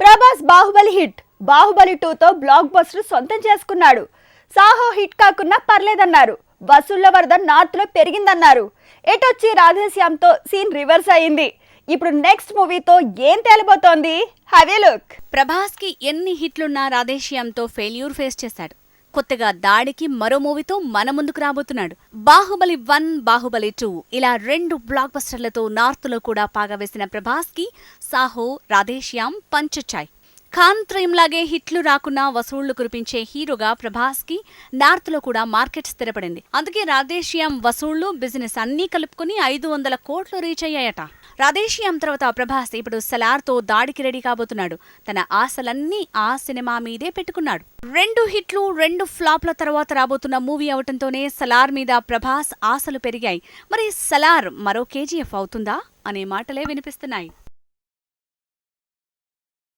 Prabhas Baahubali hit. Baahubali 2తో block buster సొంతం చేసుకున్నాడు. సాహో హిట్ కాకున్నా పర్లేదన్నారు. వసూళ్ల వరద నార్త్ లో పెరిగిందన్నారు. ఎటొచ్చి రాధేశ్యామ్తో సీన్ రివర్స్ అయింది. ఇప్పుడు నెక్స్ట్ మూవీతో ఏం తేలిపోతోంది? Have a look. ప్రభాస్ కి ఎన్ని హిట్లున్నా రాధేశ్యామ్తో ఫెయిల్యూర్ ఫేస్ చేశాడు. కొత్తగా దాడికి మరో మూవీతో మన ముందుకు రాబోతున్నాడు. బాహుబలి 1, బాహుబలి 2 ఇలా 2 బ్లాక్ బస్టర్లతో నార్త్ లో కూడా పాగా వేసిన ప్రభాస్ కి సాహో, రాధేశ్యామ్ పంచొచ్చాయి. ఖాన్ త్రయంలాగే హిట్లు రాకున్నా వసూళ్లు కురిపించే హీరోగా ప్రభాస్ కి నార్త్ లో కూడా మార్కెట్ స్థిరపడింది. అందుకే రాధేశ్యామ్ వసూళ్లు, బిజినెస్ అన్నీ కలుపుకుని 500 కోట్లు రీచ్ అయ్యాయట. రాధేశ్యామ్ తర్వాత ప్రభాస్ ఇప్పుడు సలార్ తో దాడికి రెడీ కాబోతున్నాడు. తన ఆశలన్నీ ఆ సినిమా మీదే పెట్టుకున్నాడు. 2 హిట్లు 2 ఫ్లాప్ల తర్వాత రాబోతున్న మూవీ అవటంతోనే సలార్ మీద ప్రభాస్ ఆశలు పెరిగాయి. మరి సలార్ మరో కేజీఎఫ్ అవుతుందా అనే మాటలే వినిపిస్తున్నాయి.